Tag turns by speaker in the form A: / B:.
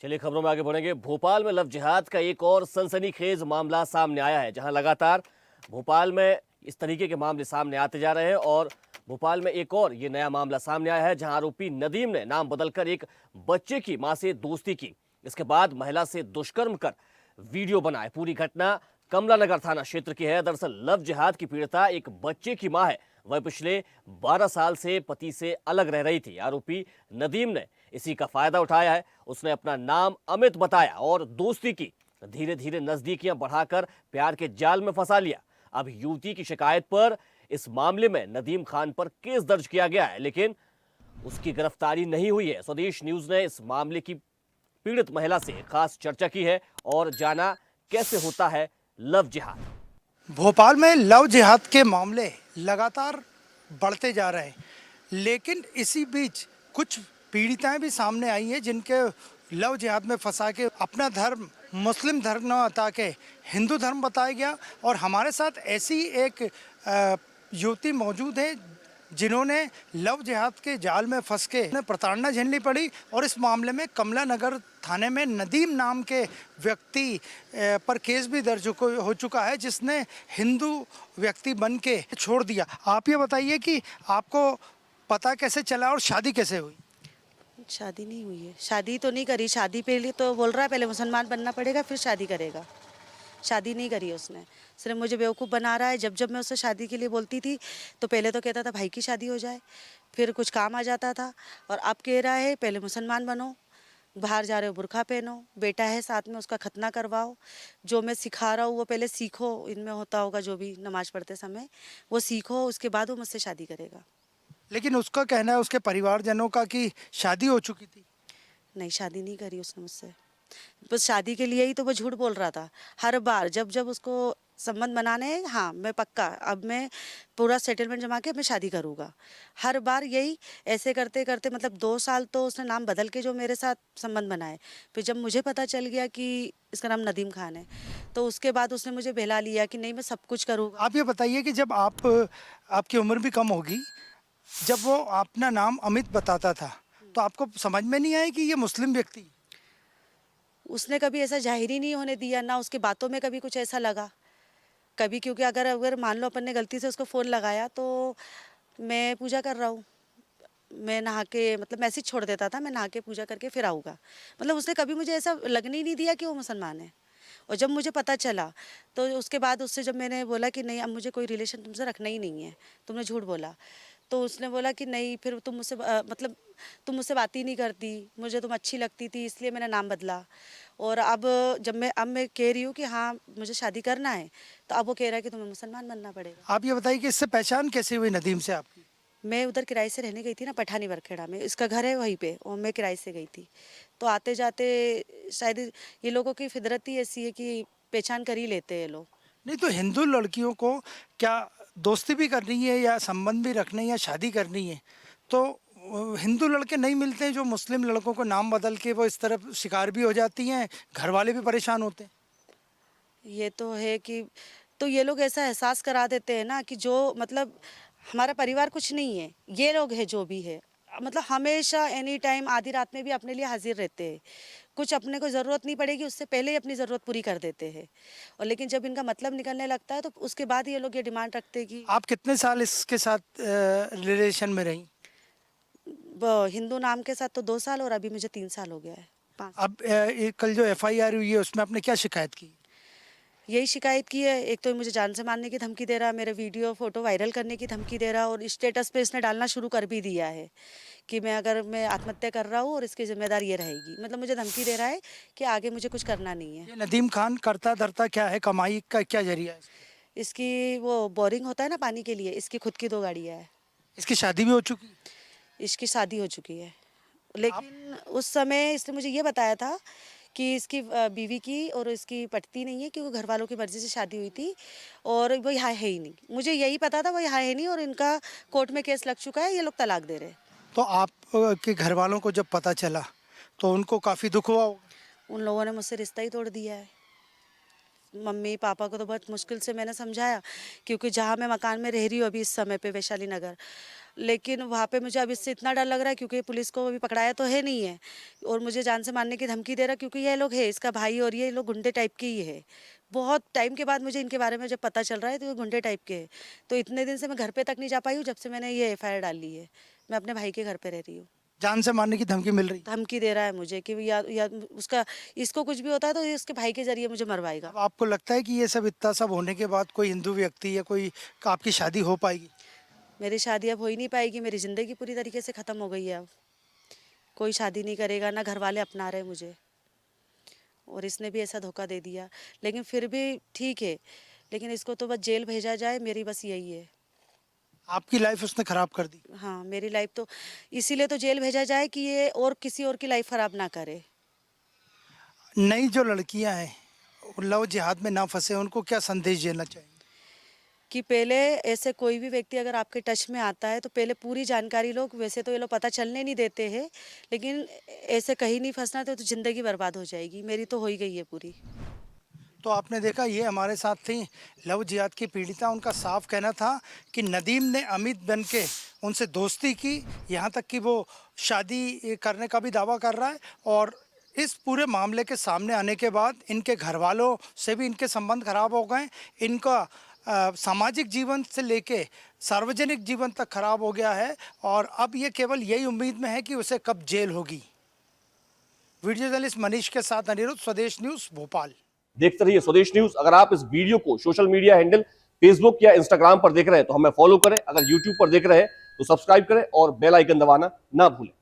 A: चलिए खबरों में आगे बढ़ेंगे। भोपाल में लव जिहाद का एक और सनसनीखेज मामला सामने आया है, जहां लगातार भोपाल में इस तरीके के मामले सामने आते जा रहे हैं और भोपाल में एक और ये नया मामला सामने आया है, जहां आरोपी नदीम ने नाम बदलकर एक बच्चे की मां से दोस्ती की। इसके बाद महिला से दुष्कर्म कर वीडियो बनाए। पूरी घटना कमला नगर थाना क्षेत्र की है। दरअसल लव जिहाद की पीड़िता एक बच्चे की मां है। वह पिछले 12 साल से पति से अलग रह रही थी। आरोपी नदीम ने इसी का फायदा उठाया है। उसने अपना नाम अमित बताया और दोस्ती की। धीरे धीरे नजदीकियां बढ़ाकर प्यार के जाल में फंसा लिया। अब युवती की शिकायत पर इस मामले में नदीम खान पर केस दर्ज किया गया है, लेकिन उसकी गिरफ्तारी नहीं हुई है। स्वदेश न्यूज ने इस मामले की पीड़ित महिला से खास चर्चा की है और जाना कैसे होता है लव जिहाद।
B: भोपाल में लव जिहाद के मामले लगातार बढ़ते जा रहे हैं, लेकिन इसी बीच कुछ पीड़िताएं भी सामने आई हैं जिनके लव जिहाद में फंसा के अपना धर्म मुस्लिम धर्म न बता के हिंदू धर्म बताया गया। और हमारे साथ ऐसी एक युवती मौजूद है जिन्होंने लव जिहाद के जाल में फंस के उन्हें प्रताड़ना झेलनी पड़ी। और इस मामले में कमला नगर थाने में नदीम नाम के व्यक्ति पर केस भी दर्ज हो चुका है, जिसने हिंदू व्यक्ति बन के छोड़ दिया। आप ये बताइए कि आपको पता कैसे चला और शादी कैसे हुई?
C: शादी नहीं हुई है। शादी तो नहीं करी। शादी पे लिए तो बोल रहा है पहले मुसलमान बनना पड़ेगा फिर शादी करेगा। शादी नहीं करी उसने, सिर्फ मुझे बेवकूफ़ बना रहा है। जब जब मैं उससे शादी के लिए बोलती थी तो पहले तो कहता था भाई की शादी हो जाए, फिर कुछ काम आ जाता था। और अब कह रहा है पहले मुसलमान बनो, बाहर जा रहे हो बुर्का पहनो, बेटा है साथ में उसका खतना करवाओ, जो मैं सिखा रहा हूँ वो पहले सीखो, इनमें होता होगा जो भी नमाज पढ़ते समय वो सीखो, उसके बाद वो मुझसे शादी करेगा।
B: लेकिन उसका कहना है उसके परिवारजनों का कि शादी हो चुकी थी।
C: नहीं, शादी नहीं करी उसने मुझसे। बस शादी के लिए ही तो वो झूठ बोल रहा था। हर बार जब जब उसको संबंध बनाने हैं, हाँ मैं पक्का अब मैं पूरा सेटलमेंट जमा के मैं शादी करूँगा, हर बार यही ऐसे करते करते मतलब 2 साल तो उसने नाम बदल के जो मेरे साथ संबंध बनाए। फिर जब मुझे पता चल गया कि इसका नाम नदीम खान है, तो उसके बाद उसने मुझे बहला लिया कि नहीं मैं सब कुछ करूँगा।
B: आप ये बताइए कि जब आपकी उम्र भी कम होगी, जब वो अपना नाम अमित बताता था तो आपको समझ में नहीं आया कि ये मुस्लिम व्यक्ति?
C: उसने कभी ऐसा जाहिर ही नहीं होने दिया, ना उसकी बातों में कभी कुछ ऐसा लगा कभी, क्योंकि अगर अगर मान लो अपन ने गलती से उसको फ़ोन लगाया तो मैं पूजा कर रहा हूँ, मैं नहा के मतलब मैसेज छोड़ देता था, मैं नहा के पूजा करके फिर आऊँगा। मतलब उसने कभी मुझे ऐसा लगने ही नहीं दिया कि वो मुसलमान है। और जब मुझे पता चला तो उसके बाद उससे जब मैंने बोला कि नहीं अब मुझे कोई रिलेशन तुमसे रखना ही नहीं है, तुमने झूठ बोला, तो उसने बोला कि नहीं फिर तुम मुझसे मतलब तुम मुझसे बात ही नहीं करती, मुझे तुम अच्छी लगती थी इसलिए मैंने नाम बदला। और अब जब मैं कह रही हूँ कि हाँ मुझे शादी करना है, तो अब वो कह रहा है कि तुम्हें मुसलमान बनना पड़ेगा।
B: आप ये बताइए कि इससे पहचान कैसे हुई नदीम से आपकी?
C: मैं उधर किराए से रहने गई थी ना, पठानी वरखेड़ा में, इसका घर है वहीं पे और मैं किराए से गई थी। तो आते जाते शायद ये लोगों की फितरत ही ऐसी है कि पहचान कर ही लेते हैं ये लोग।
B: नहीं तो हिंदू लड़कियों को क्या दोस्ती भी करनी है या संबंध भी रखने हैं या शादी करनी है तो हिंदू लड़के नहीं मिलते हैं जो मुस्लिम लड़कों को नाम बदल के वो इस तरफ शिकार भी हो जाती हैं, घर वाले भी परेशान होते हैं।
C: ये तो है कि तो ये लोग ऐसा एहसास करा देते हैं ना कि जो मतलब हमारा परिवार कुछ नहीं है, ये लोग है जो भी है, मतलब हमेशा एनी टाइम आधी रात में भी अपने लिए हाजिर रहते हैं। कुछ अपने को ज़रूरत नहीं पड़ेगी उससे पहले ही अपनी ज़रूरत पूरी कर देते हैं। और लेकिन जब इनका मतलब निकलने लगता है तो उसके बाद ये लोग ये डिमांड रखते हैं कि
B: आप कितने साल इसके साथ रिलेशन में रही?
C: हिंदू नाम के साथ तो 2 साल और अभी मुझे 3 साल हो गया है, 5।
B: अब ये कल जो एफआईआर हुई है उसमें आपने क्या शिकायत की?
C: यही शिकायत की है, एक तो ये मुझे जान से मारने की धमकी दे रहा है, मेरे वीडियो फोटो वायरल करने की धमकी दे रहा है और स्टेटस पे इसने डालना शुरू कर भी दिया है कि मैं आत्महत्या कर रहा हूँ और इसकी जिम्मेदार ये रहेगी। मतलब मुझे धमकी दे रहा है कि आगे मुझे कुछ करना नहीं है।
B: ये नदीम खान करता धरता क्या है, कमाई का क्या जरिया है?
C: इसकी वो बोरिंग होता है ना पानी के लिए, इसकी खुद की 2 गाड़ियाँ है।
B: इसकी शादी भी हो चुकी?
C: इसकी शादी हो चुकी है, लेकिन उस समय इसने मुझे ये बताया था कि इसकी बीवी की और इसकी पटती नहीं है, क्योंकि घर वालों की मर्ज़ी से शादी हुई थी और वो यहाँ है ही नहीं। मुझे यही पता था वो यहाँ है नहीं और इनका कोर्ट में केस लग चुका है, ये लोग तलाक दे रहे हैं।
B: तो आप के घर वालों को जब पता चला तो उनको काफ़ी दुख हुआ होगा?
C: उन लोगों ने मुझसे रिश्ता ही तोड़ दिया है। मम्मी पापा को तो बहुत मुश्किल से मैंने समझाया, क्योंकि जहाँ मैं मकान में रह रही हूँ अभी इस समय पे वैशाली नगर, लेकिन वहाँ पे मुझे अब इससे इतना डर लग रहा है क्योंकि पुलिस को अभी पकड़ाया तो है नहीं है और मुझे जान से मारने की धमकी दे रहा क्योंकि ये लोग है इसका भाई और ये लोग गुंडे टाइप के ही है। बहुत टाइम के बाद मुझे इनके बारे में जब पता चल रहा है तो ये गुंडे टाइप के है। तो इतने दिन से मैं घर पे तक नहीं जा पाई हूँ जब से मैंने ये FIR डाली है। मैं अपने भाई के घर पे रह रही हूँ।
B: जान से मारने की धमकी मिल रही है।
C: धमकी दे रहा है मुझे कि या उसका इसको कुछ भी होता है तो ये उसके भाई के जरिए मुझे मरवाएगा।
B: अब आपको लगता है कि ये सब इतना सब होने के बाद कोई हिंदू व्यक्ति या कोई आपकी शादी हो पाएगी?
C: मेरी शादी अब हो ही नहीं पाएगी। मेरी ज़िंदगी पूरी तरीके से ख़त्म हो गई है। अब कोई शादी नहीं करेगा, ना घर वाले अपना रहे मुझे और इसने भी ऐसा धोखा दे दिया। लेकिन फिर भी ठीक है, लेकिन इसको तो बस जेल भेजा जाए, मेरी बस यही है।
B: आपकी लाइफ उसने खराब कर दी।
C: हाँ, मेरी लाइफ तो इसीलिए तो जेल भेजा जाए कि ये और किसी और की लाइफ ख़राब ना करे।
B: नई जो लड़कियां हैं लव जिहाद में ना फंसे, उनको क्या संदेश देना चाहिए?
C: कि पहले ऐसे कोई भी व्यक्ति अगर आपके टच में आता है तो पहले पूरी जानकारी लो। वैसे तो ये लोग पता चलने नहीं देते हैं, लेकिन ऐसे कहीं नहीं फंसना तो ज़िंदगी बर्बाद हो जाएगी। मेरी तो हो ही गई है पूरी।
B: तो आपने देखा, ये हमारे साथ थी लव जिहाद की पीड़िता। उनका साफ कहना था कि नदीम ने अमित बन के उनसे दोस्ती की, यहाँ तक कि वो शादी करने का भी दावा कर रहा है। और इस पूरे मामले के सामने आने के बाद इनके घर वालों से भी इनके संबंध खराब हो गए। इनका सामाजिक जीवन से लेके सार्वजनिक जीवन तक खराब हो गया है और अब ये केवल यही उम्मीद में है कि उसे कब जेल होगी। वीडियो जर्नलिस्ट मनीष के साथ अनिरुद्ध, स्वदेश न्यूज़, भोपाल।
A: देखते रहिए स्वदेश न्यूज। अगर आप इस वीडियो को सोशल मीडिया हैंडल फेसबुक या इंस्टाग्राम पर देख रहे हैं तो हमें फॉलो करें। अगर यूट्यूब पर देख रहे हैं तो सब्सक्राइब करें और बेल आइकन दबाना ना भूलें।